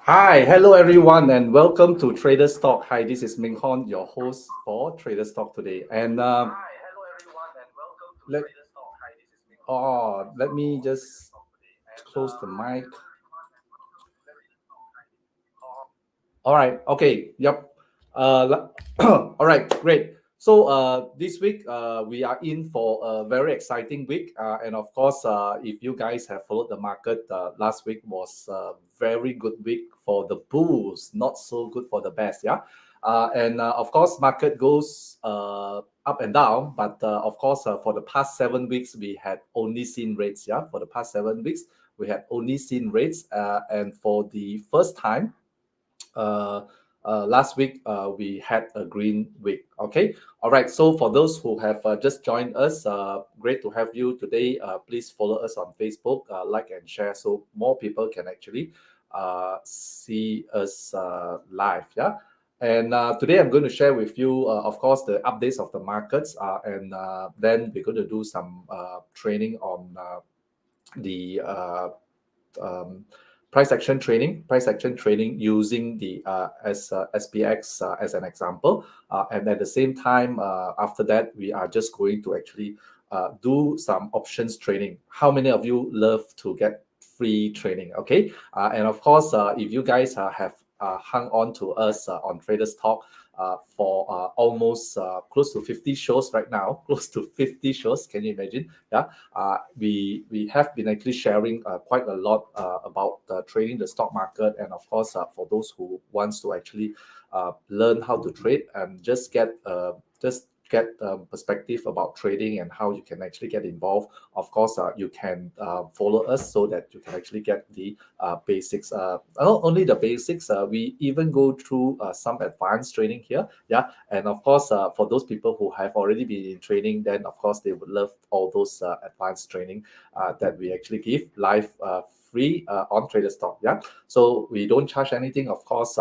Hi, hello everyone, and welcome to Traders Talk. Hi, this is Ming Hon, your host for Traders Talk today. And let let me just close the mic. All right. Okay. Yep. All right. Great. So this week we are in for a very exciting week, and of course, if you guys have followed the market, last week was a very good week for the bulls, not so good for the bears. Yeah. And of course, market goes up and down, but of course, for the past 7 weeks, we had only seen rates. Yeah, for the past 7 weeks, we had only seen rates, and for the first time uh, last week we had a green week. Okay, all right. So for those who have just joined us, great to have you today. Please follow us on Facebook, like and share, so more people can actually see us live. Yeah. And today I'm going to share with you, of course, the updates of the markets, and then we're going to do some training on the um, price action trading using the SPX as an example, and at the same time, after that, we are just going to actually do some options trading. How many of you love to get free training? Okay, and of course, if you guys have hung on to us on Traders Talk for almost close to 50 shows right now, close to 50 shows. Can you imagine? Yeah, we have been actually sharing quite a lot about trading the stock market, and of course, for those who wants to actually learn how to trade and just get perspective about trading and how you can actually get involved. Of course, you can follow us so that you can actually get the basics. Not only the basics, we even go through some advanced training here. Yeah, and of course, for those people who have already been in training, then of course they would love all those advanced training that we actually give live, free, on Traders Talk. Yeah, so we don't charge anything. Of course,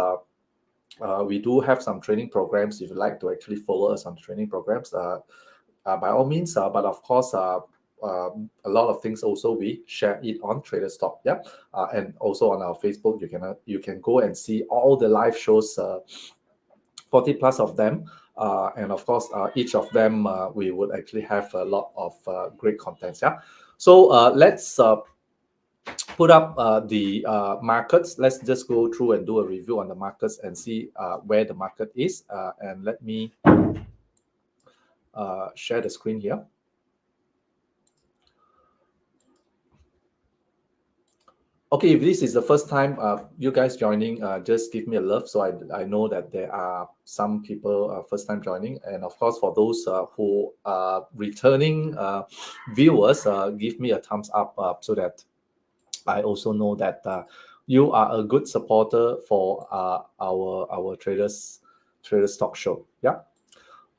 we do have some training programs. If you like to actually follow us on training programs, by all means. But of course, a lot of things also we share it on Traders Talk. Yeah, and also on our Facebook, you can go and see all the live shows. 40 plus of them, and of course each of them we would actually have a lot of great contents. Yeah, so let's put up the markets. Let's just go through and do a review on the markets and see where the market is, and let me share the screen here. Okay, if this is the first time you guys joining, just give me a love, so I know that there are some people first time joining. And of course, for those who are returning viewers, give me a thumbs up so that I also know that you are a good supporter for our traders talk show. Yeah.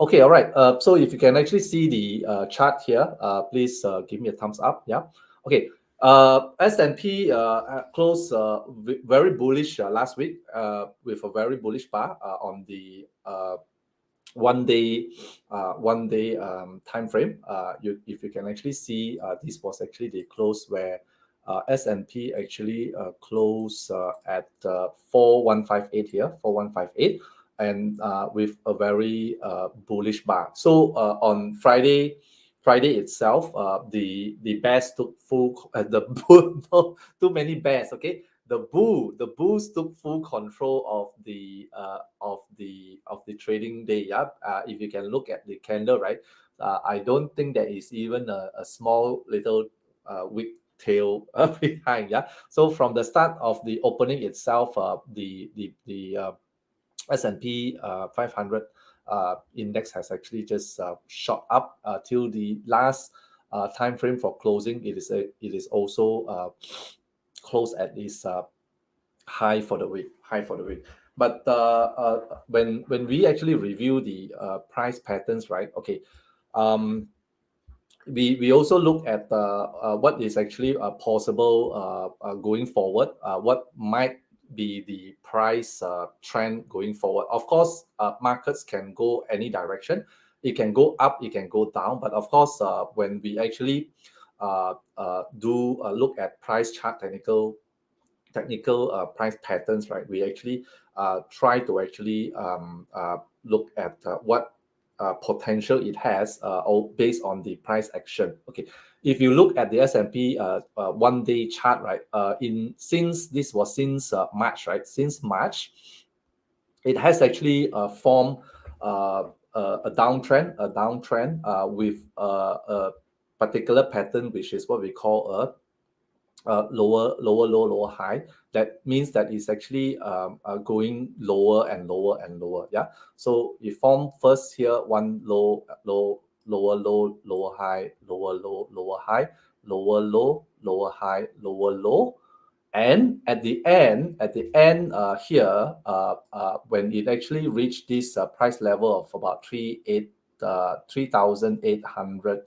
Okay. All right. So if you can actually see the chart here, please give me a thumbs up. Yeah. Okay. S&P closed very bullish last week with a very bullish bar on the 1 day time frame. If you can actually see, this was actually the close where S&P actually closed at 4158 here, 4158, and with a very bullish bar. So on Friday itself, the bears took full the bull, no, too many bears. Okay, the bulls took full control of the trading day. Yeah, if you can look at the candle, right, I don't think there is even a small little wick tail behind. Yeah, so from the start of the opening itself, the S&P 500 index has actually just shot up till the last time frame for closing. It is also closed at this high for the week. But when we actually review the price patterns, right? Okay, um, we also look at what is actually possible going forward. What might be the price trend going forward? Of course, markets can go any direction. It can go up, it can go down. But of course, when we actually do look at price chart technical technical price patterns, right, we actually try to actually look at what potential it has based on the price action. Okay, if you look at the S&P 1-day chart, right, since March, right, since March, it has actually formed a downtrend with a particular pattern, which is what we call a lower low, lower high. That means that it's actually going lower and lower and lower. Yeah. So it formed first here one lower low, lower high, lower low, lower high, lower low, lower high, lower low. And at the end here, when it actually reached this price level of about 3,800,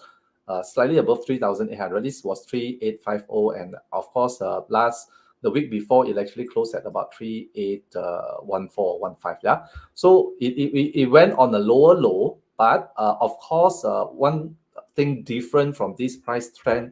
slightly above 3,800. This was 3,850, and of course, the week before it actually closed at about 3,814, 15. Yeah, so it went on a lower low, but of course, one thing different from this price trend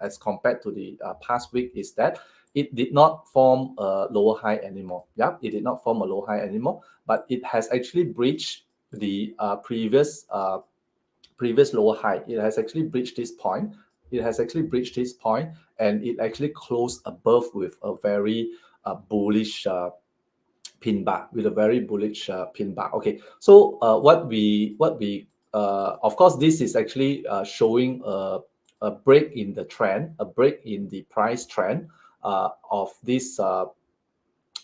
as compared to the past week is that it did not form a lower high anymore. Yeah, it did not form a low high anymore, but it has actually breached the previous lower high. It has actually breached this point. It has actually breached this point, and it actually closed above with a very bullish pin bar, with a very bullish pin bar. Okay, so what we of course, this is actually showing a break in the trend, a break in the price trend of this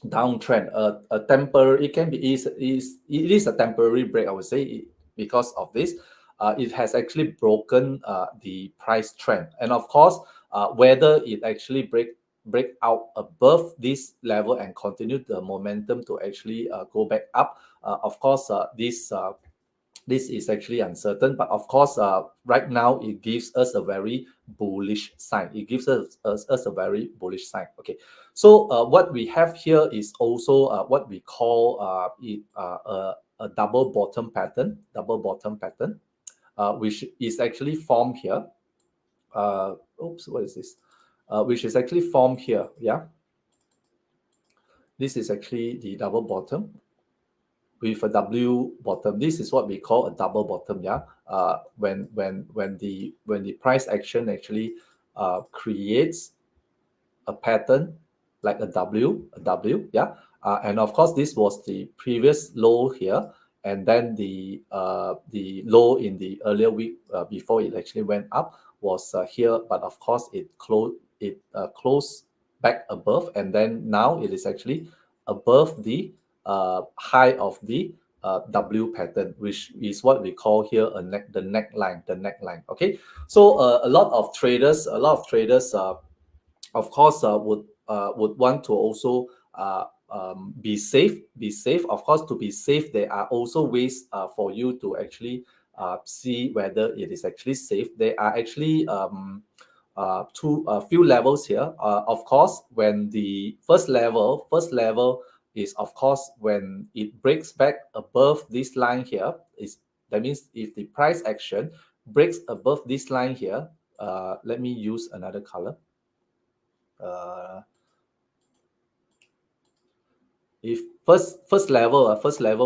downtrend. A temporary, it can be it is a temporary break, I would say, because of this. It has actually broken the price trend, and of course, whether it actually break out above this level and continue the momentum to actually go back up. Of course, this is actually uncertain, but of course, right now it gives us a very bullish sign. It gives us a very bullish sign. Okay, so what we have here is also what we call a double bottom pattern, which is actually formed here. Oops, what is this? Which is actually formed here. Yeah, this is actually the double bottom with a W bottom. This is what we call a double bottom. Yeah, when the price action actually creates a pattern like a W. Yeah, and of course this was the previous low here, and then the low in the earlier week before it actually went up was here, but of course it closed back above, and then now it is actually above the high of the W pattern, which is what we call here the neckline. Okay, so a lot of traders of course would want to also be safe. Of course, to be safe, there are also ways for you to actually see whether it is actually safe. There are actually a few levels here. Of course, when the first level is, of course, when it breaks back above this line here, is that means if the price action breaks above this line here. Let me use another color. If first level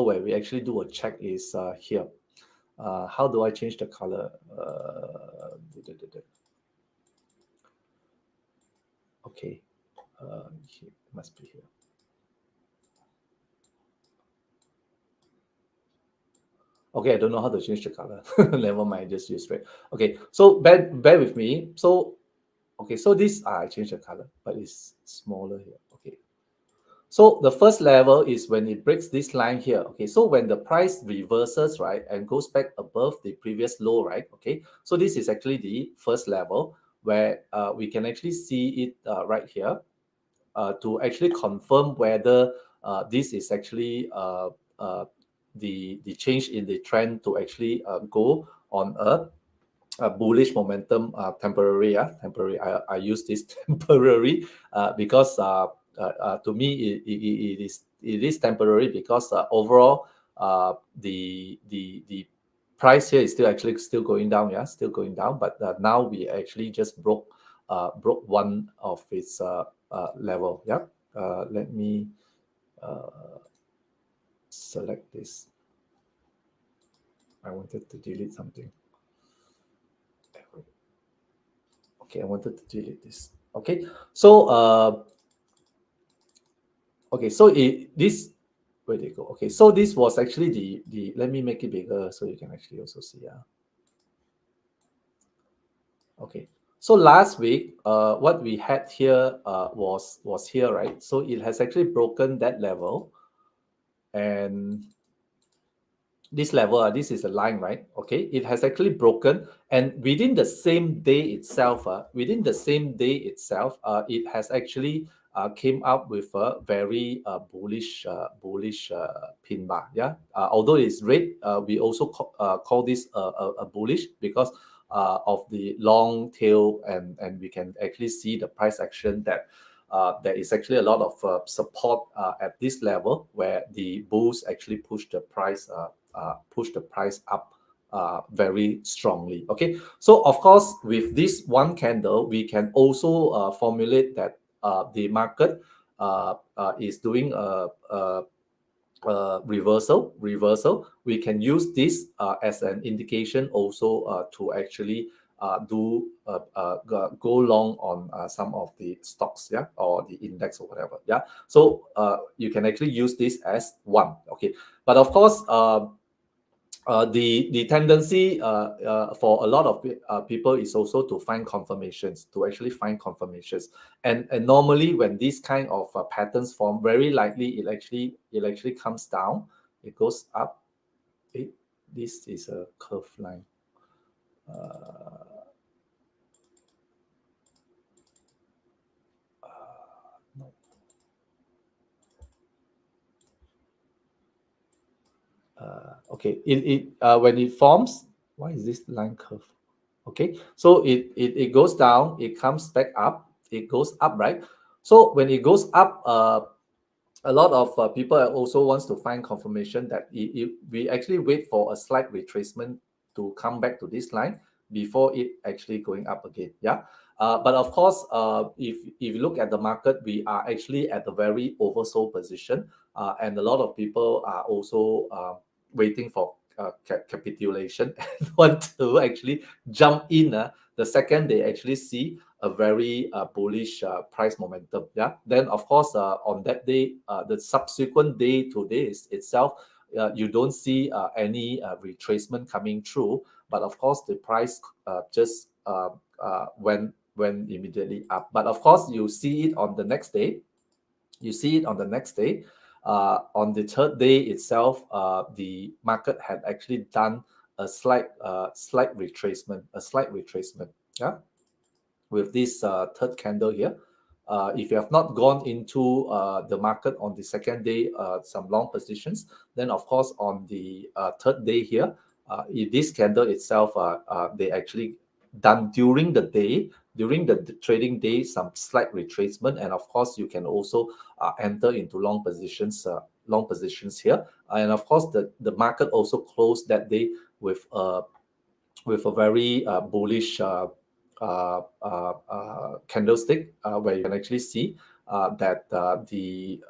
where we actually do a check is here. How do I change the color? Okay, here, must be here. Okay, I don't know how to change the color. Never mind, just use red. Okay, so bear with me. So okay, so this I changed the color, but it's smaller here. Okay. So the first level is when it breaks this line here. Okay, so when the price reverses, right, and goes back above the previous low, right? Okay, so this is actually the first level where we can actually see it right here to actually confirm whether this is actually the change in the trend to actually go on a bullish momentum temporary. Temporary. I use this temporary because to me it is temporary because overall the price here is still going down. Yeah, still going down. But now we actually just broke one of its level. Yeah. Let me select this. I wanted to delete something. Okay, I wanted to delete this. Okay, so okay, so this, where did it go? Okay, so this was actually the let me make it bigger so you can actually also see. Okay, so last week, what we had here was here, right? So it has actually broken that level, and this level, this is a line, right? Okay, it has actually broken, and within the same day itself, it has actually came up with a very bullish pin bar. Yeah, although it's red, we also call this a bullish because of the long tail, and we can actually see the price action that there is actually a lot of support at this level where the bulls actually push the price up very strongly. Okay, so of course, with this one candle, we can also formulate that the market is doing reversal. We can use this as an indication also to actually go long on some of the stocks, yeah, or the index or whatever, yeah. So you can actually use this as one. Okay, but of course, the tendency for a lot of people is also to find confirmations, to actually find confirmations, and normally when these kind of patterns form, very likely it actually comes down, it goes up. This is a curve line. No. Okay, when it forms, why is this line curve? Okay, so it goes down, it comes back up, it goes up, right? So when it goes up, a lot of people also wants to find confirmation that we actually wait for a slight retracement to come back to this line before it actually going up again. Yeah, but of course, if you look at the market, we are actually at a very oversold position, and a lot of people are also waiting for capitulation and want to actually jump in the second they actually see a very bullish price momentum. Yeah. Then of course, on that day, the subsequent day to this itself, you don't see any retracement coming through. But of course, the price just went immediately up. But of course, you see it on the next day. You see it on the next day. On the third day itself, the market had actually done a slight retracement, Yeah, with this third candle here. If you have not gone into the market on the second day, some long positions, then of course on the third day here, in this candle itself, they actually done during the trading day, some slight retracement, and of course you can also enter into long positions here, and of course the market also closed that day with a very bullish candlestick, where you can actually see that the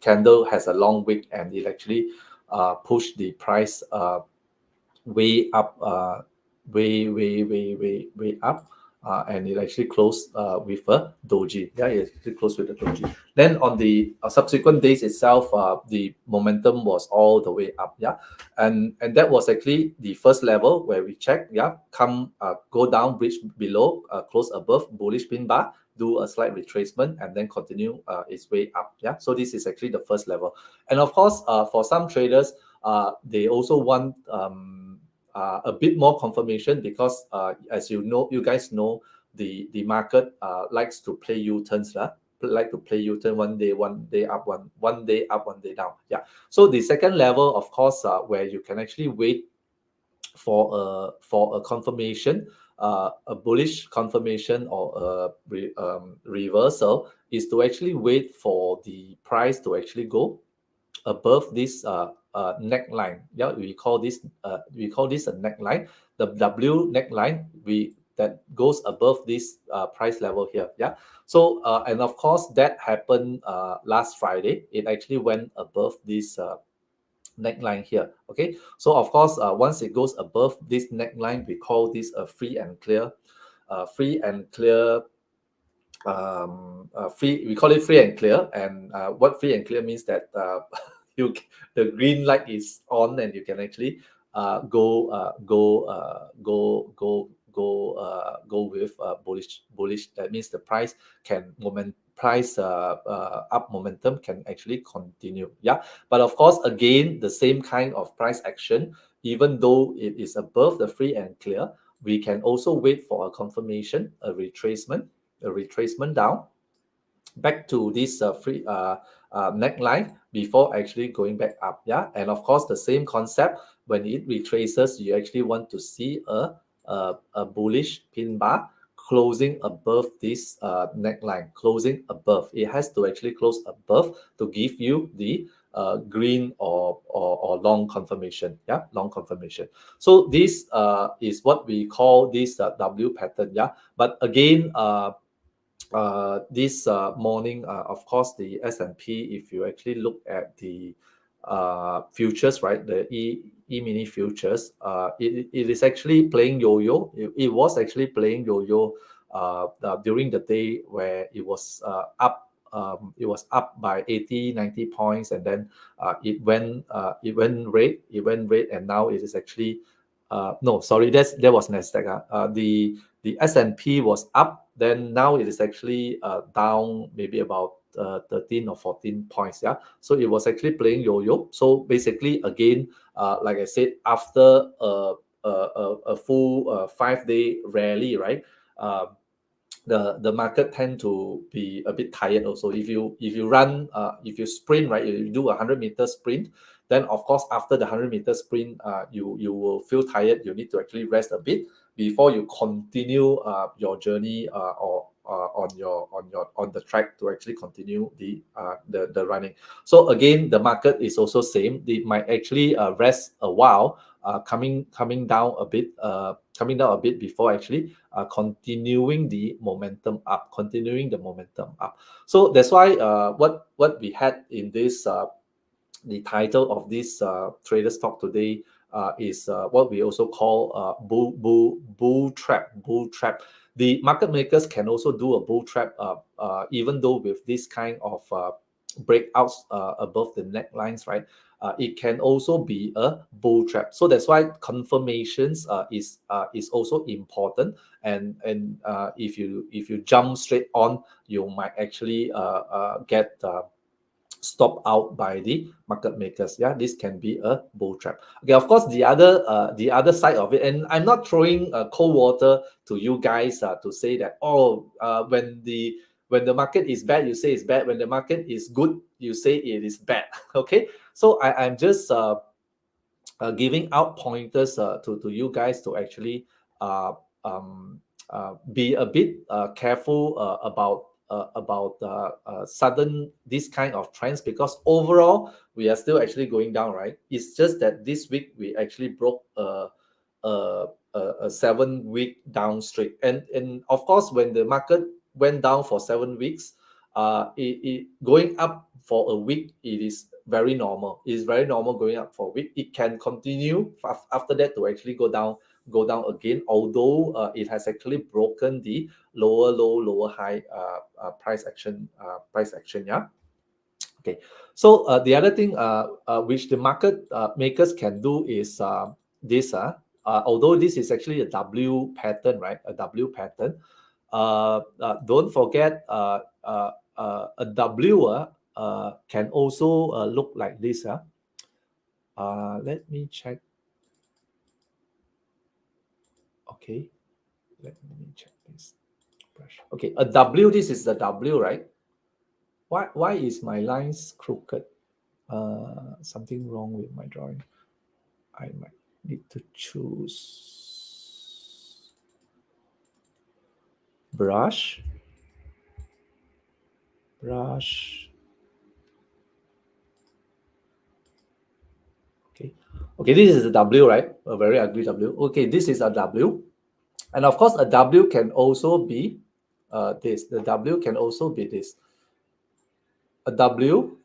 candle has a long wick, and it actually pushed the price way up, way up, and it actually closed with a doji. Yeah, it actually closed with a doji. Then on the subsequent days itself, the momentum was all the way up. Yeah, and that was actually the first level where we check. Yeah, go down, bridge below, close above bullish pin bar, do a slight retracement, and then continue its way up. Yeah, so this is actually the first level, and of course, for some traders, they also want a bit more confirmation because, as you guys know, the market likes to play U-turns, like to play U-turn one day up, one day up, one day down. Yeah. So the second level, of course, where you can actually wait for a confirmation, a bullish confirmation or a reversal, is to actually wait for the price to actually go above this neckline. Yeah, we call this a neckline. The W neckline, that goes above this price level here. Yeah. So and of course that happened last Friday. It actually went above this neckline here. Okay, so of course once it goes above this neckline, we call this a free and clear. Free and clear free, we call it free and clear. And what free and clear means that you the green light is on and you can actually go with bullish. That means the price can price up momentum can actually continue. Yeah, but of course again the same kind of price action, even though it is above the free and clear, we can also wait for a confirmation, a retracement down back to this free neckline before actually going back up. Yeah, and of course the same concept, when it retraces, you actually want to see a bullish pin bar closing above this neckline, closing above. It has to actually close above to give you the green or long confirmation. Yeah, long confirmation. So this is what we call this W pattern. Yeah, but again this morning, of course, the S&P, if you actually look at the futures, right, the E-mini futures, it is actually playing yo-yo. It was actually playing yo-yo during the day, where it was up. It was up by 80, 90 points, and then it went red, and now it is actually no, sorry, that was Nasdaq. The S&P was up, then now it is actually down maybe about 13 or 14 points. Yeah, so it was actually playing yo-yo. So basically again, like I said, after a full 5-day rally, right, the market tend to be a bit tired also. If you run if you sprint, right, you do a 100-meter sprint, then of course after the 100-meter sprint, you will feel tired. You need to actually rest a bit before you continue your journey, or on the track to actually continue the running. So again, the market is also same. It might actually rest a while, coming down a bit, before actually continuing the momentum up, So that's why what we had in this the title of this Traders Talk today is what we also call bull trap. The market makers can also do a bull trap, even though with this kind of breakouts above the necklines, right? It can also be a bull trap. So that's why confirmations is also important. And if you jump straight on, you might actually get stopped out by the market makers. Yeah, this can be a bull trap. Okay, of course, the other side of it, and I'm not throwing cold water to you guys to say that, oh, when the market is bad, you say it's bad. When the market is good, you say it is bad. Okay, so I'm just giving out pointers to you guys to actually be a bit careful about sudden this kind of trends, because overall we are still actually going down, right? It's just that this week we actually broke a, a 7-week down streak, and of course when the market went down for 7 weeks, it going up for a week, it is very normal. It's very normal going up for a week. It can continue after that to actually go down again, although it has actually broken the lower low, lower high price action. Yeah. Okay. So the other thing which the market makers can do is this. Although this is actually a W pattern, right? A W pattern. Don't forget a W can also look like this. Let me check. Okay, let me check this. Okay, a W. This is the W, right? Why is my lines crooked? Something wrong with my drawing. I might need to choose brush. Okay, this is a W, right? A very ugly W. Okay, this is a W. And of course, a W can also be this. The W can also be this. A W,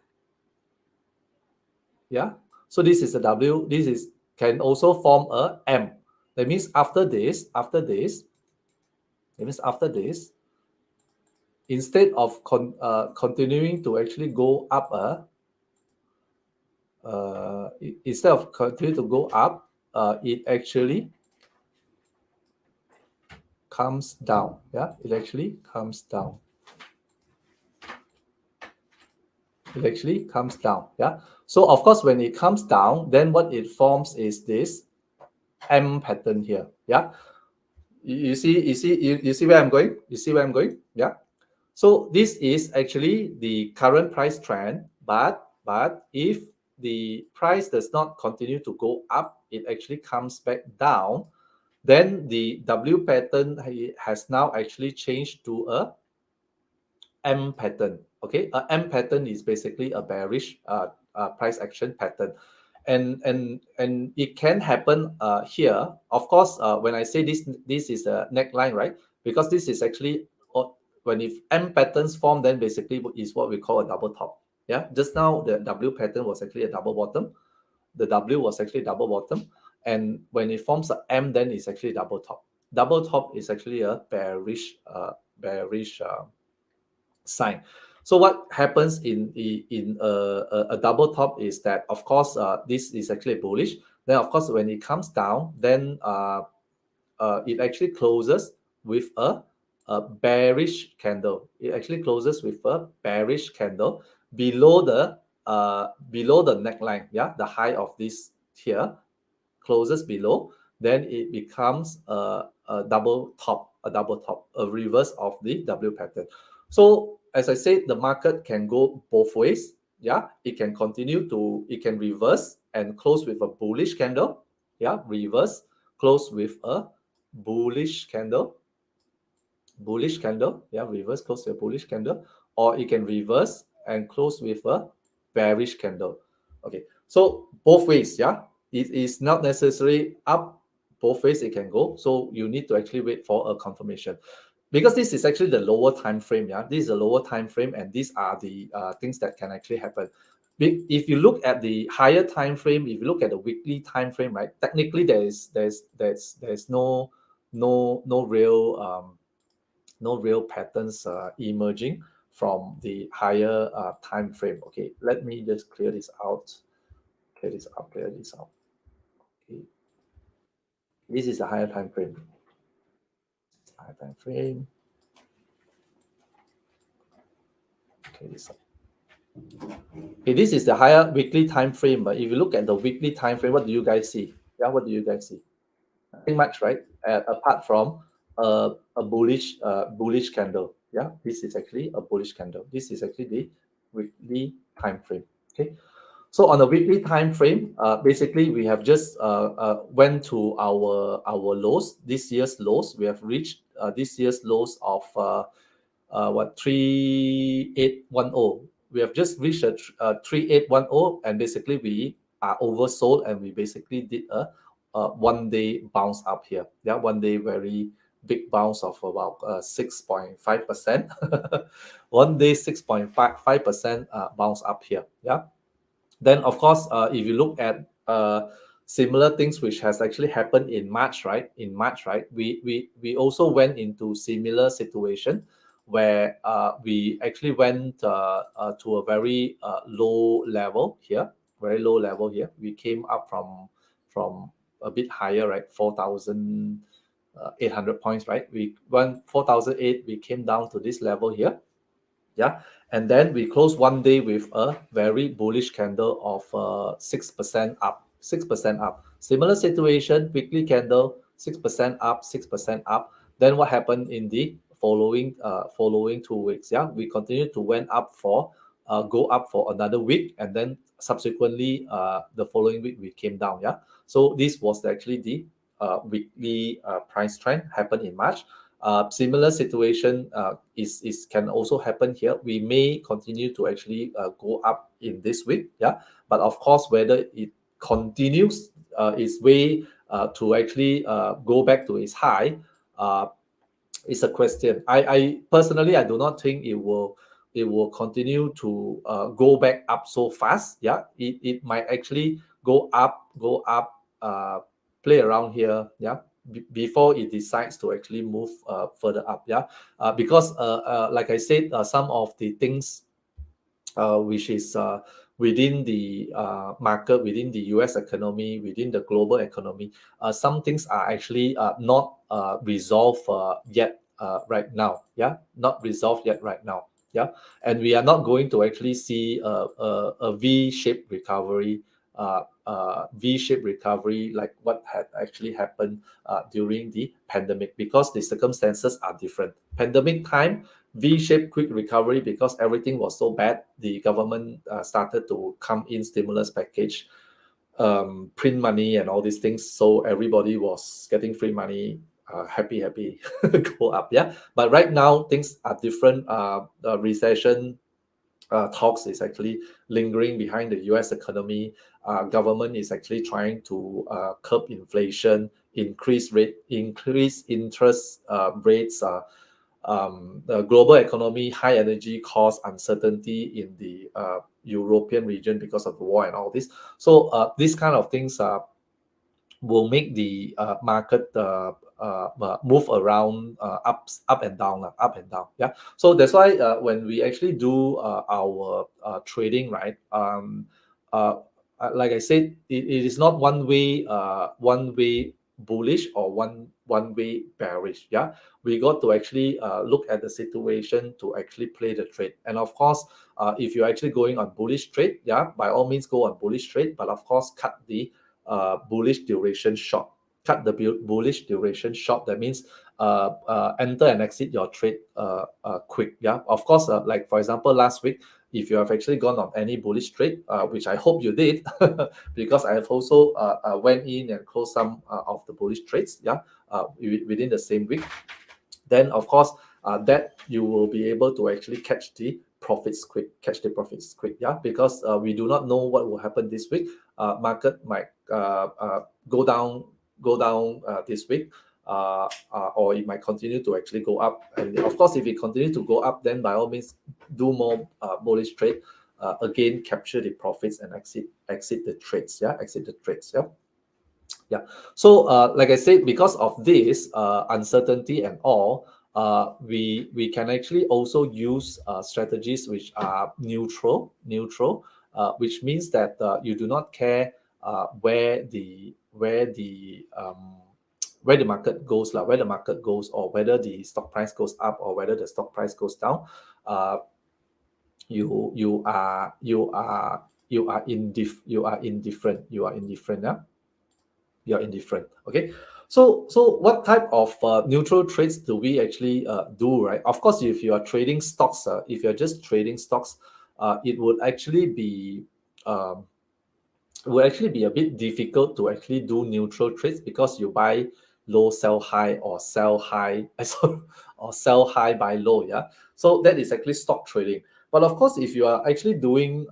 yeah. So this is a W. This is can also form a M. That means after this, that means after this, instead of continuing to actually go up instead of continue to go up, it actually comes down. Yeah, it actually comes down. It actually comes down. Yeah. So of course, when it comes down, then what it forms is this M pattern here. Yeah. You see where I'm going? You see where I'm going? Yeah. So this is actually the current price trend, but if the price does not continue to go up, it actually comes back down. Then the W pattern has now actually changed to a M pattern. Okay, a M pattern is basically a bearish price action pattern, and it can happen here. Of course, when I say this is a neckline, right? Because this is actually when if M patterns form, then basically is what we call a double top. Yeah, just now the W pattern was actually a double bottom. The W was actually double bottom, and when it forms a M, then it's actually double top. Double top is actually a bearish sign. So what happens in a double top is that, of course, this is actually bullish. Then of course when it comes down, then it actually closes with a bearish candle. It actually closes with a bearish candle below the neckline. Yeah, the high of this here closes below. Then it becomes a double top, a reverse of the W pattern. So as I said, the market can go both ways. Yeah, it can it can reverse and close with a bullish candle. Yeah, reverse, close with a bullish candle. Yeah, reverse, close with a bullish candle. Or it can reverse and close with a bearish candle. Okay, so both ways. Yeah, it is not necessarily up. Both ways it can go. So you need to actually wait for a confirmation, because this is actually the lower time frame. Yeah, this is a lower time frame, and these are the things that can actually happen. If you look at the higher time frame, if you look at the weekly time frame, right, technically there's no real no real patterns emerging from the higher time frame. Okay, let me just clear this out. Clear this out. Okay, this is the higher time frame. Higher time frame. Okay, this. Okay, this is the higher weekly time frame. But if you look at the weekly time frame, what do you guys see? Yeah, what do you guys see? Nothing much, right? Apart from a bullish candle. Yeah, this is actually a bullish candle. This is actually the weekly time frame. Okay, so on the weekly time frame, basically we have just went to our lows. This year's lows, we have reached this year's lows of what 3810. We have just reached a 3810, and basically we are oversold, and we basically did a 1 day bounce up here. Yeah, 1 day very big bounce of about 6.5%. 1 day 6.5% bounce up here. Yeah. Then of course, if you look at similar things which has actually happened in March, right? In March, right, we also went into similar situation where we actually went to a very low level here, very low level here. We came up from a bit higher, right? 4,800 points, right? We went 4,008. We came down to this level here. Yeah, and then we close 1 day with a very bullish candle of 6% up. 6% up. Similar situation, weekly candle, 6% up, 6% up. Then what happened in the following 2 weeks? Yeah, we continue to go up for another week, and then subsequently the following week we came down. Yeah, so this was actually the weekly price trend happened in March. Similar situation is can also happen here. We may continue to actually go up in this week. Yeah, but of course, whether it continues its way to actually go back to its high, It's a question. I personally, I do not think it will continue to go back up so fast. Yeah, it might actually go up, play around here. Yeah, before it decides to actually move further up. Yeah, because like I said, some of the things which is within the market, within the US economy, within the global economy. Some things are actually not resolved yet right now. Yeah, not resolved yet right now. Yeah, and we are not going to actually see a V-shaped recovery. V-shaped recovery like what had actually happened during the pandemic, because the circumstances are different. Pandemic time, V-shaped quick recovery, because everything was so bad. The government started to come in stimulus package, print money and all these things. So everybody was getting free money, happy, go up. Yeah. But right now things are different. The recession talks is actually lingering behind the US economy. Government is actually trying to curb inflation, increase interest rates. The global economy, high energy cost, uncertainty in the European region because of the war and all this. So these kind of things will make the market move around, up and down, up and down. Yeah. So that's why when we actually do our trading, right? Like I said, it is not one way bullish or one way bearish. Yeah, we got to actually look at the situation to actually play the trade. And of course, if you're actually going on bullish trade, yeah, by all means go on bullish trade, but of course cut the bullish duration short. Cut the bullish duration short. That means enter and exit your trade quick. Yeah, of course. Like for example, last week, if you have actually gone on any bullish trade, which I hope you did, because I have also went in and closed some of the bullish trades. Yeah, within the same week. Then of course that you will be able to actually catch the profits quick. Yeah, because we do not know what will happen this week. Market might go down this week, or it might continue to actually go up. And of course, if it continue to go up, then by all means do more bullish trade. Again, capture the profits and exit the trades. Yeah, exit the trades. Yeah. Yeah. So, like I said, because of this uncertainty and all, we can actually also use strategies which are neutral, which means that you do not care where the market goes, where the market goes, or whether the stock price goes up or whether the stock price goes down. Uh, you are indifferent. Yeah, you're indifferent. Okay. So what type of neutral trades do we actually do, right? Of course, if you are trading stocks, if you're just trading stocks, it um, would actually be a bit difficult to actually do neutral trades, because you buy low, sell high, or sell high, or sell high, buy low. Yeah. So that is actually stock trading. But of course, if you are actually doing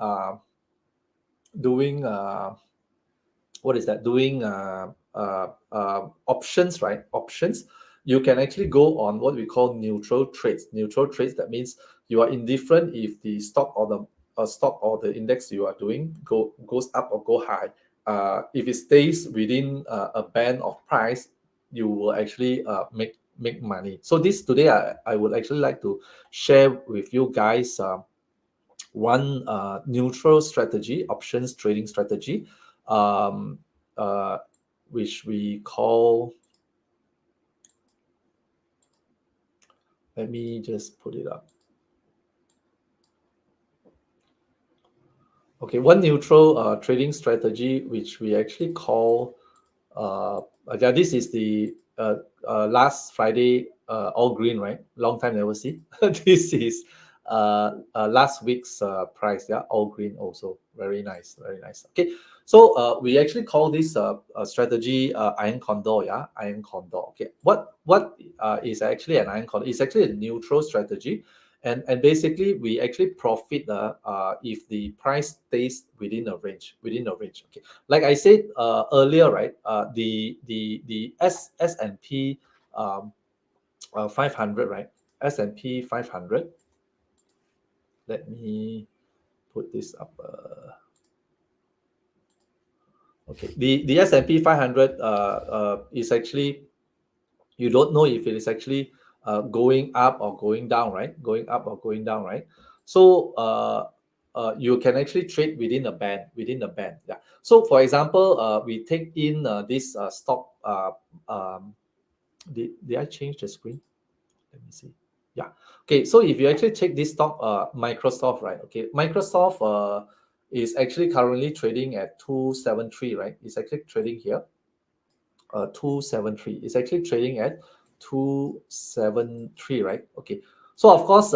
what is that doing options, right? Options, you can actually go on what we call neutral trades. That means you are indifferent if the stock or the index you are doing goes up or go high. If it stays within a band of price, you will actually make money. So this today, I would actually like to share with you guys one neutral strategy, options trading strategy, um, uh, which we call, let me just put it up. Okay, one neutral trading strategy, which we actually call, yeah, this is the last Friday, all green, right? Long time never see. This is last week's price. Yeah, all green also. Very nice, very nice. Okay, so we actually call this strategy iron condor. Yeah, iron condor. Okay, what is actually an iron condor? It's actually a neutral strategy. And basically we actually profit if the price stays within a range. Okay, like I said earlier, right? The S&P 500, right? S&P 500. Let me put this up. Okay, the S&P 500 is actually, you don't know if it is actually going up or going down, right? Going up or going down, right? So you can actually trade within a band, Yeah. So for example, we take in this stock. Did I change the screen? Let me see. Yeah. Okay. So if you actually take this stock, Microsoft, right? Okay, Microsoft is actually currently trading at 273, right? It's actually trading here. 273. It's actually trading at 273, right? Okay. So of course,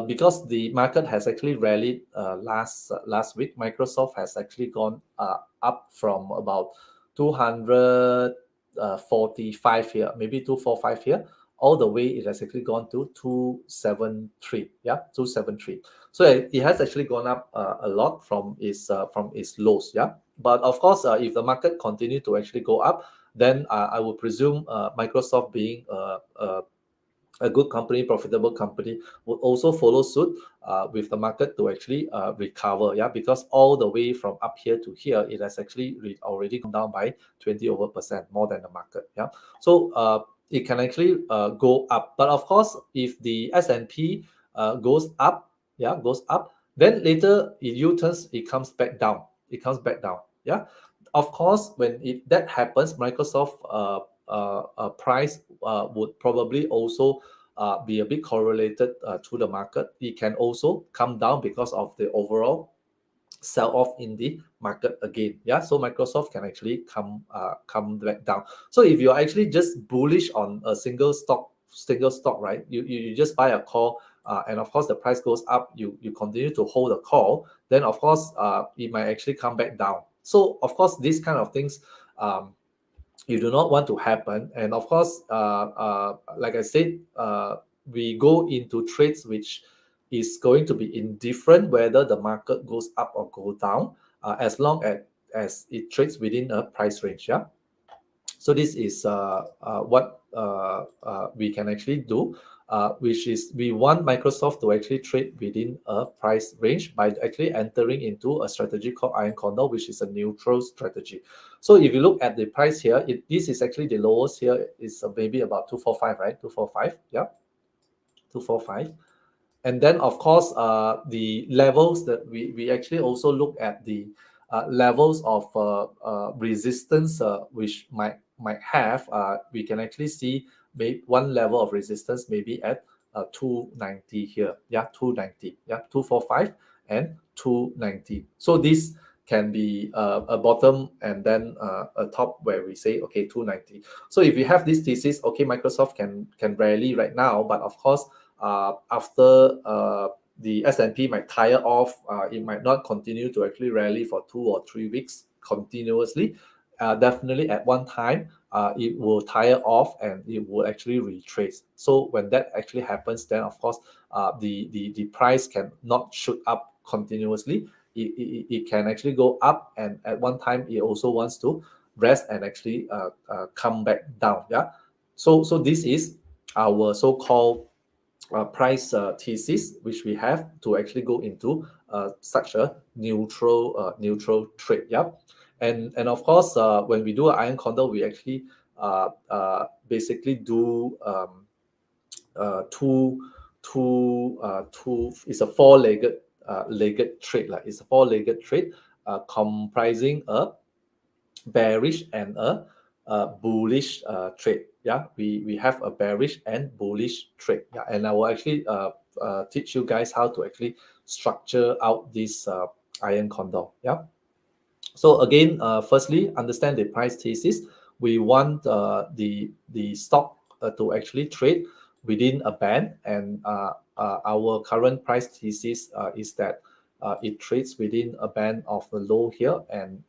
because the market has actually rallied last week, Microsoft has actually gone up from about 245 here, maybe 245 here, all the way it has actually gone to 273. Yeah, 273. So it has actually gone up a lot from its lows. Yeah, but of course, if the market continue to actually go up, then I would presume Microsoft being a good company, profitable company, would also follow suit with the market to actually recover. Yeah, because all the way from up here to here, it has actually already gone down by 20% more than the market. Yeah, so it can actually go up. But of course, if the S&P goes up, goes up, then later it U-turns, it comes back down. Yeah, of course, when that happens, Microsoft price would probably also be a bit correlated to the market. It can also come down because of the overall sell off in the market again. Yeah, so Microsoft can actually come back down. So if you're actually just bullish on a single stock, right? You just buy a call, and of course the price goes up, you continue to hold the call, then of course it might actually come back down. So of course these kind of things, you do not want to happen. And of course, like I said, we go into trades which is going to be indifferent whether the market goes up or go down, as long as it trades within a price range. Yeah, so this is what we can actually do, which is we want Microsoft to actually trade within a price range by actually entering into a strategy called Iron Condor, which is a neutral strategy. So if you look at the price here, this is actually the lowest here is maybe about 245, right? 245, yeah, 245. And then of course the levels that we actually also look at the levels of resistance which might have, we can actually see maybe one level of resistance maybe at 290 here. Yeah, 290. Yeah, 245 and 290. So this can be a bottom and then a top where we say okay, 290. So if you have this thesis, okay, Microsoft can rally right now, but of course after the S&P might tire off, it might not continue to actually rally for 2 or 3 weeks continuously. Definitely at one time, it will tire off and it will actually retrace. So when that actually happens, then of course, the price can not shoot up continuously. It can actually go up, and at one time, it also wants to rest and actually come back down. Yeah. So this is our so-called price thesis, which we have to actually go into such a neutral trade. Yeah, and of course, when we do an iron condor, we actually basically do two two. It's a four-legged legged trade. Like it's a four-legged trade comprising a bearish and a bullish trade. Yeah, we have a bearish and bullish trade. Yeah, and I will actually teach you guys how to actually structure out this iron condor. Yeah. So again, firstly, understand the price thesis. We want the stock to actually trade within a band, and our current price thesis is that it trades within a band of the low here and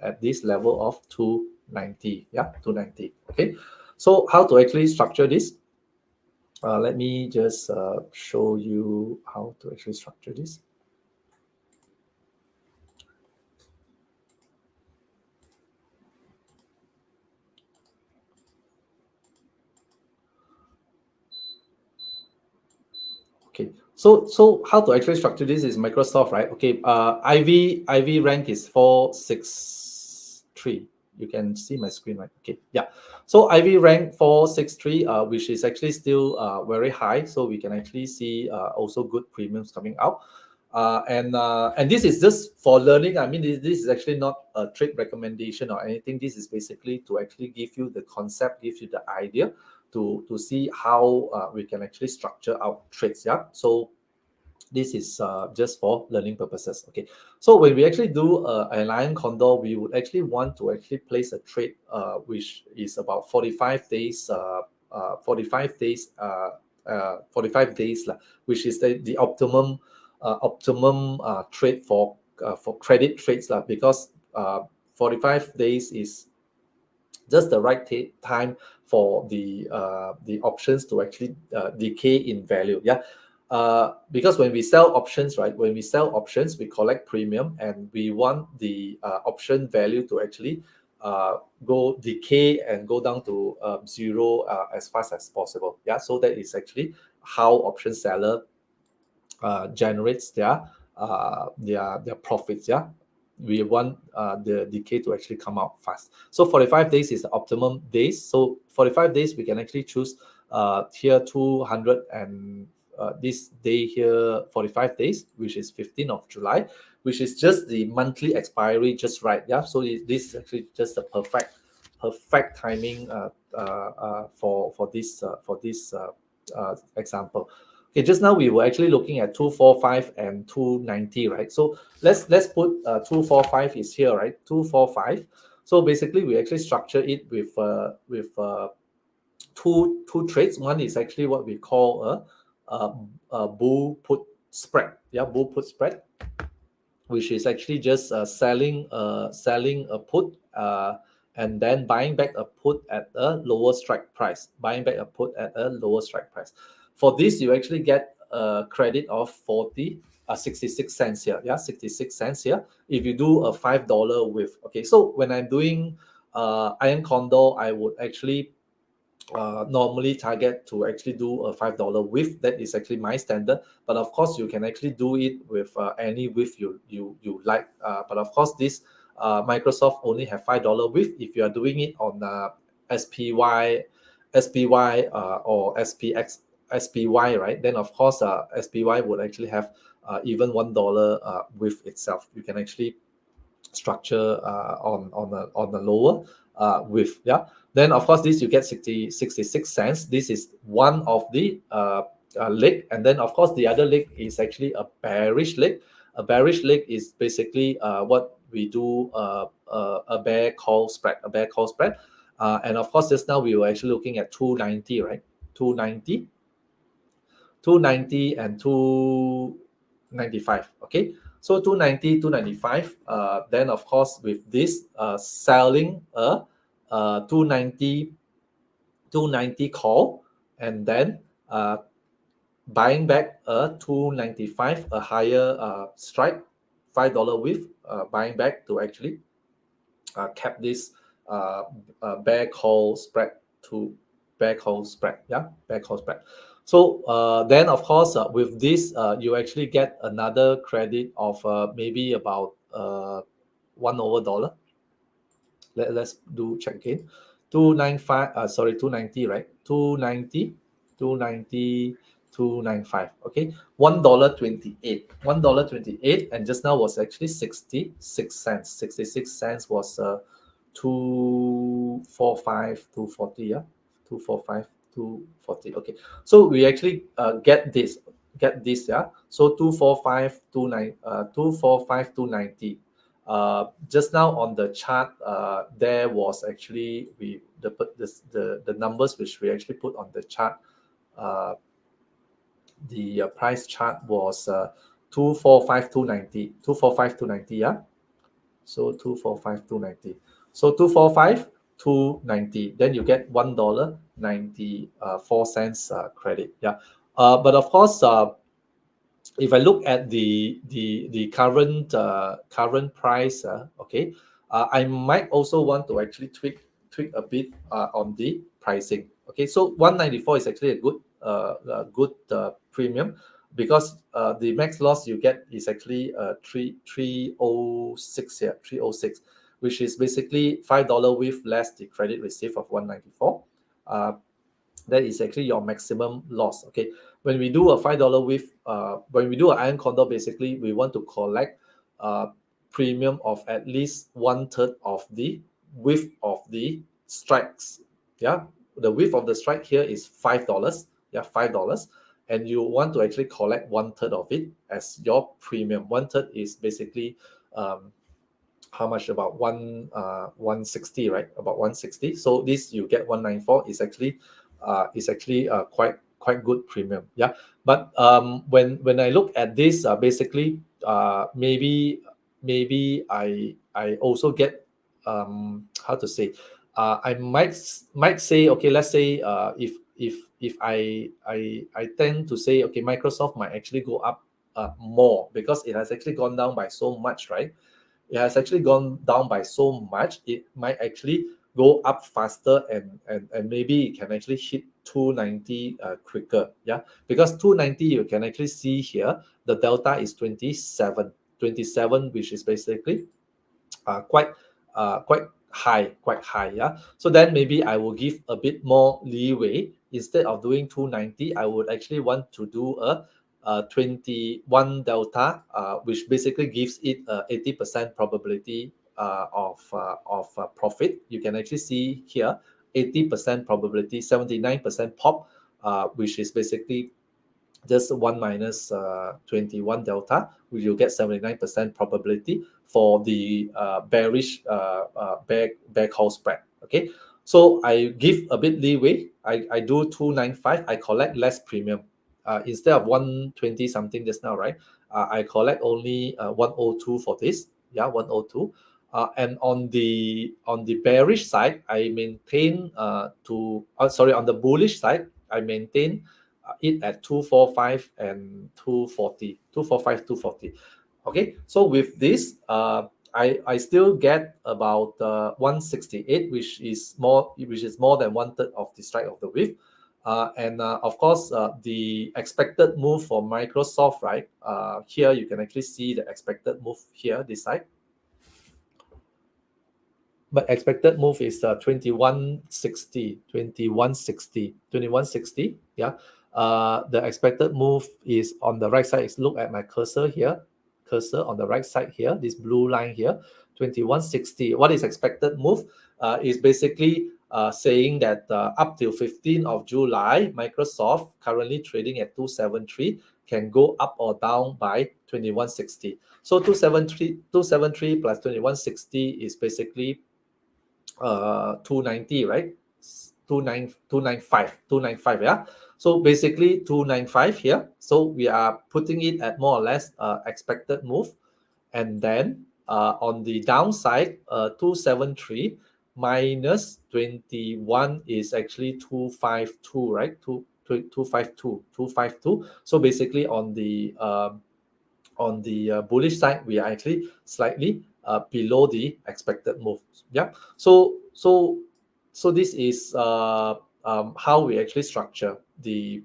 at this level of 290. Yeah, 290. Okay. So how to actually structure this? Let me just show you how to actually structure this. Okay, so how to actually structure this is Microsoft, right? Okay, IV rank is 463. You can see my screen, right? Okay, yeah. So IV rank 463, which is actually still very high. So we can actually see also good premiums coming out. And this is just for learning. I mean, this is actually not a trade recommendation or anything. This is basically to actually give you the concept, give you the idea to see how we can actually structure our trades. Yeah. So this is just for learning purposes. Okay. So when we actually do a lion condor, we would actually want to actually place a trade which is about 45 days. 45 days. 45 days, which is the optimum trade for credit trades, because 45 days is just the right time for the options to actually decay in value. Yeah. Because when we sell options, right, when we sell options, we collect premium, and we want the option value to actually go decay and go down to zero as fast as possible. Yeah. So that is actually how option seller generates their profits. Yeah. We want the decay to actually come out fast. So 45 days is the optimum days. So 45 days we can actually choose here 200 and this day here 45 days, which is 15th of July, which is just the monthly expiry, just right. Yeah. So this is actually just a perfect timing for this example. Okay, just now we were actually looking at 245 and 290, right? So let's put 245 is here, right? 245. So basically we actually structure it with two trades. One is actually what we call a bull put spread. Yeah, bull put spread, which is actually just selling a put and then buying back a put at a lower strike price. Buying back a put at a lower strike price. For this, you actually get a credit of 66 cents here. Yeah, 66 cents here. If you do a $5 with, okay. So when I'm doing iron condor, I would actually normally target to actually do a $5 width. That is actually my standard, but of course you can actually do it with any width you like, but of course this Microsoft only have $5 width. If you are doing it on SPY or SPY, right, then of course SPY would actually have even $1 width itself. You can actually structure on a lower width. Yeah. Then of course this you get 66 cents. This is one of the leg, and then of course the other leg is actually a bearish leg. A bearish leg is basically what we do a bear call spread. A bear call spread, and of course just now we were actually looking at 290, right? 290, 290 and 295. Okay. So 290, 295. Then of course with this selling a 290 call, and then buying back a 295, a higher strike, $5 width, buying back to actually cap this bear call spread to bear call spread. Yeah, bear call spread. So then of course with this you actually get another credit of maybe about $1. Let's do check again. 295, sorry, 290, right? 290, 290, 295. Okay, $1.28. $1.28, and just now was actually 66 cents. 66 cents was 245, 240. Yeah, 245, 240. Okay, so we actually get this. Yeah. So 245, 245, 290. Just now on the chart, there was actually the numbers which we actually put on the chart. The price chart was 245, 290. 245, 290. Yeah. So 245, 290. So 245, 290. Then you get $1.94 credit. Yeah. But of course, if I look at the current price, okay, I might also want to actually tweak a bit on the pricing. Okay, so 194 is actually a good premium. because the max loss you get is actually 306 here, 306, which is basically $5 with less the credit receipt of 194. That is actually your maximum loss. Okay, when we do a $5 with when we do an iron condor, basically we want to collect premium of at least 1/3 of the width of the strikes. Yeah, the width of the strike here is $5. Yeah, $5, and you want to actually collect 1/3 of it as your premium. 1/3 is basically how much? About 160, right? About 160. So this you get 194 is actually quite good premium. Yeah, but when I look at this, basically maybe I also get how to say, I might say, okay, let's say if I tend to say, okay, Microsoft might actually go up more because it has actually gone down by so much, right? It has actually gone down by so much, it might actually go up faster, and maybe it can actually hit 290 quicker. Yeah, because 290, you can actually see here the delta is 27, which is basically quite quite high. Yeah, so then maybe I will give a bit more leeway. Instead of doing 290, I would actually want to do a 21 delta, which basically gives it 80% probability of profit. You can actually see here 80% probability, 79% pop, which is basically just 1 minus 21 delta, which you get 79% probability for the bearish bear call spread. Okay, so I give a bit leeway. I do 295. I collect less premium. Instead of 120 something just now, right? I collect only 102 for this. Yeah, 102. And on the bearish side, I maintain on the bullish side, I maintain it at 245 and 240, 245, 240. Okay, so with this, I still get about 168, which is more than 1/3 of the strike of the width. And of course, the expected move for Microsoft, right? Here you can actually see the expected move here, this side. But expected move is 2160, 2160, 2160. Yeah. The expected move is on the right side. Is look at my cursor here. Cursor on the right side here, this blue line here, 2160. What is expected move? Is basically saying that up till 15th of July, Microsoft currently trading at 273 can go up or down by 2160. So 273 plus 2160 is basically 290, right? 295, yeah. So basically 295 here. So we are putting it at more or less expected move. And then on the downside, 273 minus 21 is actually 252, right? 252. So basically on the bullish side, we are actually slightly below the expected move. Yeah. So this is how we actually structure the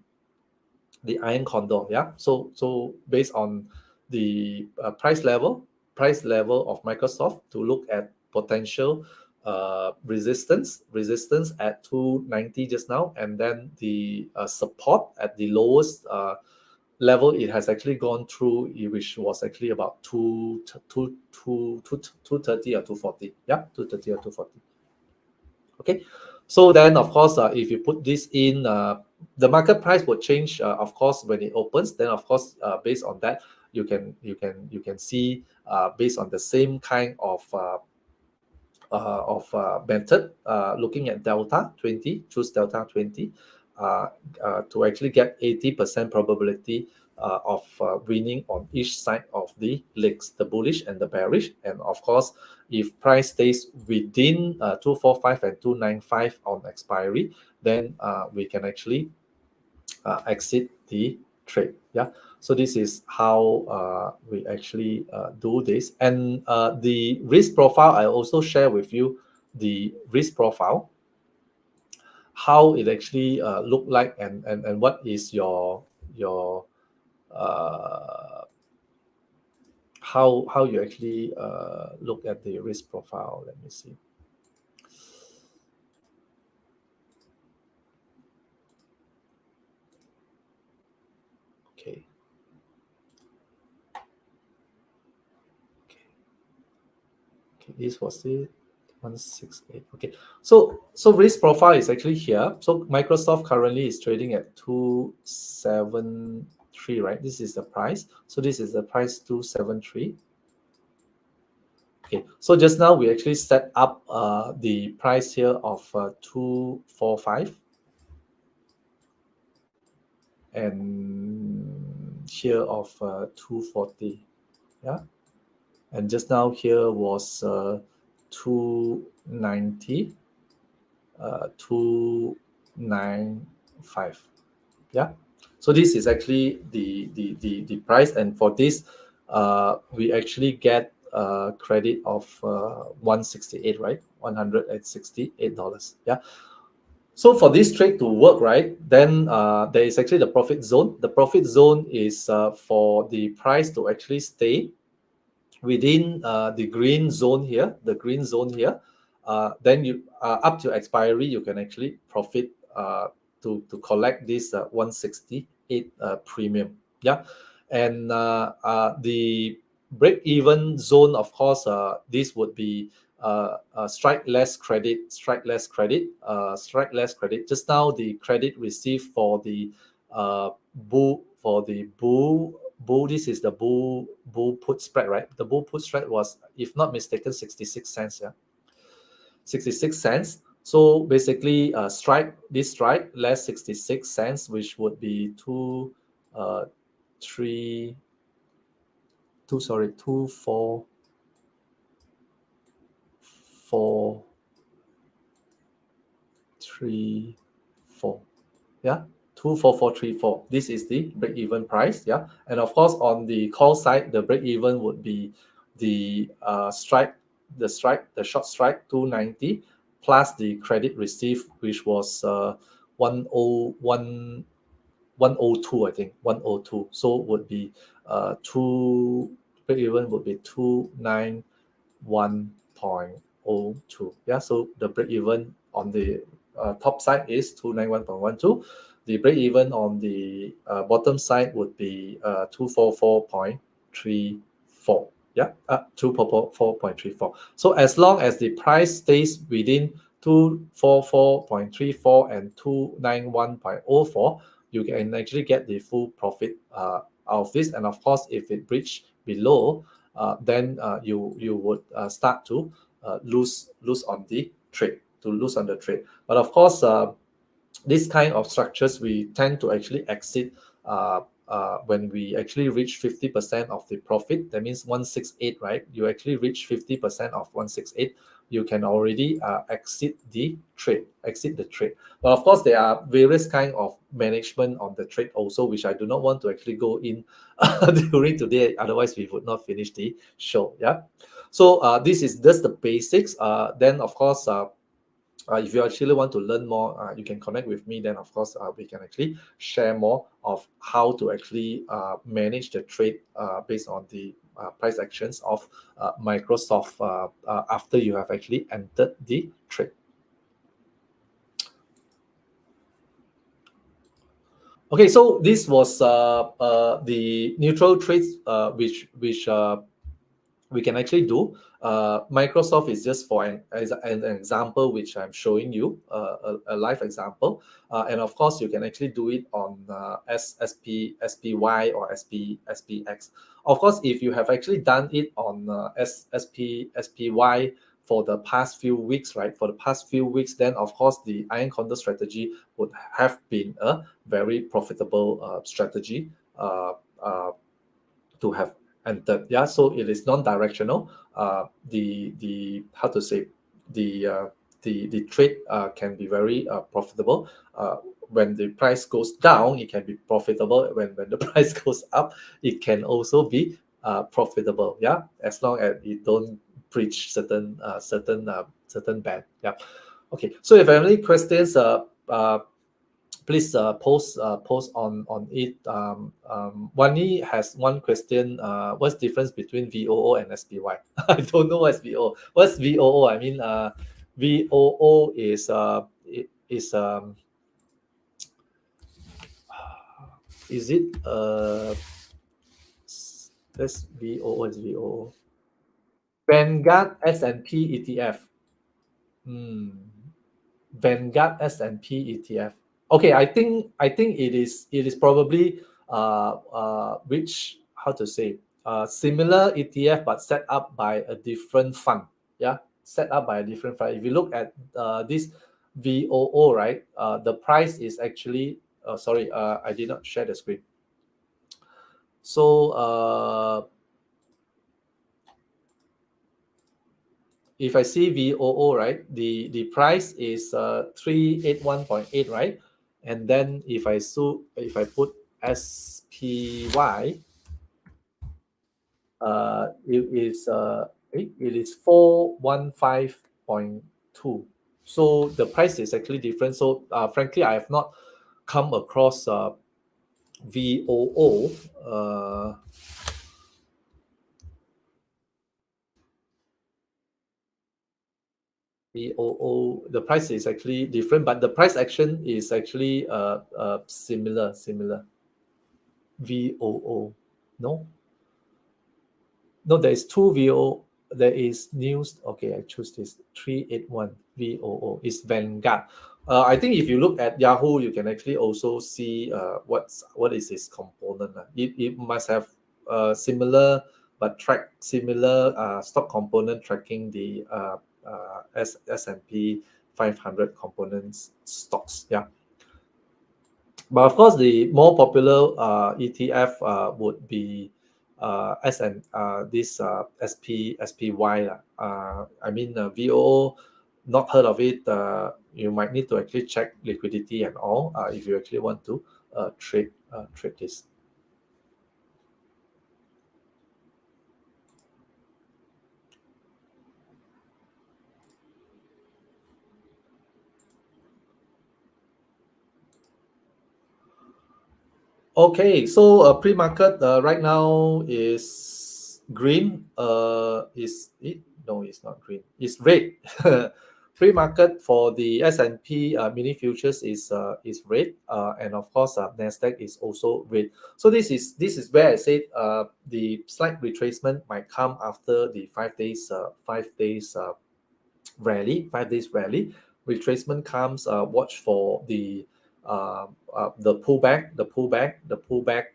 iron condor. Yeah. So based on the price level of Microsoft, to look at potential resistance at 290 just now, and then the support at the lowest level it has actually gone through, which was actually about 230 or 240. Yeah, 230 or 240. Okay, so then of course, if you put this in, the market price will change, of course, when it opens. Then of course, based on that, you can see based on the same kind of method, looking at delta 20, choose delta 20 to actually get 80% probability of winning on each side of the legs, the bullish and the bearish. And of course, if price stays within 245 and 295 on expiry, then we can actually exit the trade. Yeah, so this is how we actually do this. And the risk profile, I also share with you the risk profile, how it actually look like, and what is your how you actually look at the risk profile. Let me see. Okay. Okay, this was it. 168. Okay. So risk profile is actually here. So Microsoft currently is trading at 273, right? This is the price. So this is the price 273. Okay. So just now we actually set up the price here of 245 and here of 240. Yeah. And just now here was 290, 295. Yeah. So this is actually the price, and for this, we actually get credit of 168, right? $168. Yeah. So for this trade to work, right, then there is actually the profit zone. The profit zone is for the price to actually stay within the green zone here, then you up to expiry, you can actually profit to collect this 168 premium. Yeah, and the break even zone, of course, this would be strike less credit. Just now, the credit received for the bull, this is the bull put spread, right? The bull put spread was, if not mistaken, 66 cents. Yeah, 66 cents. So basically, strike less 66 cents, which would be two four three four. Yeah, 24434. This is the break even price. Yeah, and of course on the call side, the break even would be the short strike 290 plus the credit received, which was 101 102, I think 102. So would be two break even would be 291.02. Yeah, so the break even on the top side is 291.12. The break even on the bottom side would be 244.34. Yeah, 244.34. So as long as the price stays within 244.34 and 291.04, you can actually get the full profit out of this. And of course, if it breach below, then you would start to lose on the trade, But of course, this kind of structures we tend to actually exit when we actually reach 50% of the profit. That means 168, right? You actually reach 50% of 168, you can already exit the trade. But of course, there are various kind of management on the trade also, which I do not want to actually go in during today. Otherwise, we would not finish the show. Yeah. So this is just the basics. Then of course, if you actually want to learn more, you can connect with me. Then, of course, we can actually share more of how to actually manage the trade based on the price actions of Microsoft after you have actually entered the trade. Okay, so this was the neutral trades which we can actually do. Microsoft is just for an example which I'm showing you, a live example. And of course, you can actually do it on SPY or SPX. Of course, if you have actually done it on SPY for the past few weeks, right? For the past few weeks, then of course the iron condor strategy would have been a very profitable strategy to have entered. Yeah, so it is non-directional. The how to say, the trade can be very profitable. When the price goes down, it can be profitable. When the price goes up, it can also be profitable. Yeah, as long as it don't breach certain band. Yeah. Okay. So if you have any questions, please post on it. Wani has one question. What's the difference between VOO and SPY? I don't know what's VOO. What's VOO? I mean, VOO is it that's VOO is VOO. Vanguard S&P ETF. Hmm. Vanguard S&P ETF. Okay, I think it is probably which, how to say, similar ETF but set up by a different fund. Yeah, set up by a different fund. If you look at this VOO, right, the price is actually sorry, I did not share the screen. So if I see VOO, right, the price is 381.8, right? And then if I put SPY, it is 415.2. So the price is actually different. So frankly, I have not come across VOO. VOO, the price is actually different, but the price action is actually similar. VOO, no, there is two VOO. There is news. Okay, I choose this 381 VOO. Is Vanguard. I think if you look at Yahoo, you can actually also see what is its component. It must have similar, but track similar stock component tracking the S&P 500 components stocks. Yeah. But of course, the more popular ETF would be this SPY. I mean, VOO, not heard of it. You might need to actually check liquidity and all if you actually want to trade this. Okay, so pre-market right now is green. Is it? No, it's not green. It's red. Pre-market for the S&P mini futures is red, and of course Nasdaq is also red. So this is where I said the slight retracement might come after the 5 days rally. 5 days rally retracement comes. Watch for the pullback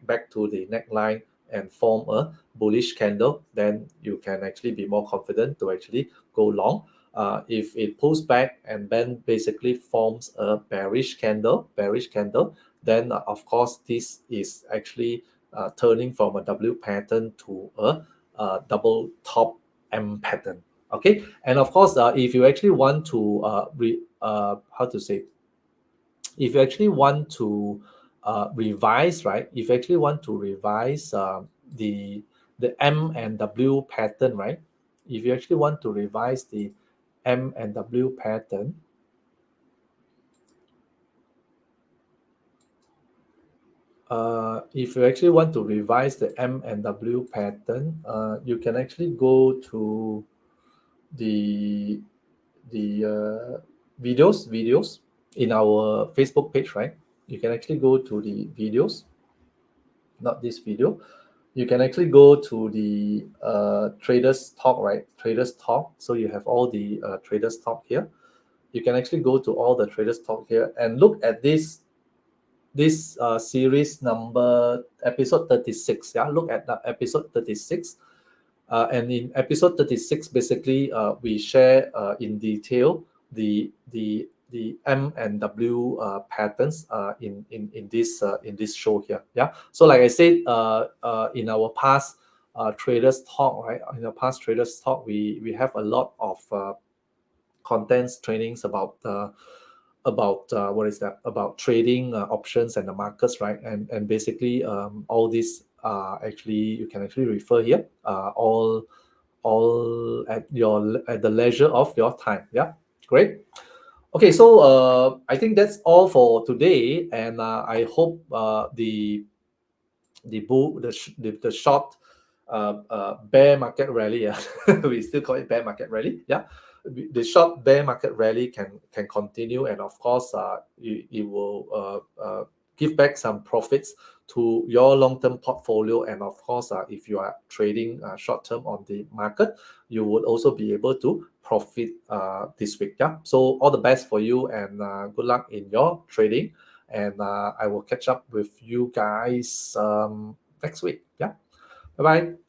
back to the neckline and form a bullish candle. Then you can actually be more confident to actually go long. If it pulls back and then basically forms a bearish candle, then of course this is actually turning from a W pattern to a double top M pattern. Okay, and of course, if you actually want to how to say, if you actually want to revise, right? If you actually want to revise the M and W pattern, right? If you actually want to revise the M and W pattern, if you actually want to revise the M and W pattern, you can actually go to the videos in our Facebook page, right? You can actually go to the videos, not this video. You can actually go to the traders talk, right? Traders talk. So you have all the traders talk here. You can actually go to all the traders talk here and look at this series number episode 36. Yeah, look at the episode 36. And in episode 36, basically, we share in detail the M and W patterns in this show here. Yeah. So like I said, in our past traders talk, right? In the past traders talk, we have a lot of contents trainings about what is that, about trading options and the markets, right? And basically all these actually you can actually refer here, all at the leisure of your time. Yeah, great. Okay, so I think that's all for today, and I hope the short bear market rally, we still call it bear market rally, yeah. The short bear market rally can continue, and of course, it will give back some profits to your long-term portfolio. And of course, if you are trading short-term on the market, you would also be able to profit this week. Yeah. So all the best for you, and good luck in your trading. And I will catch up with you guys next week. Yeah. Bye bye.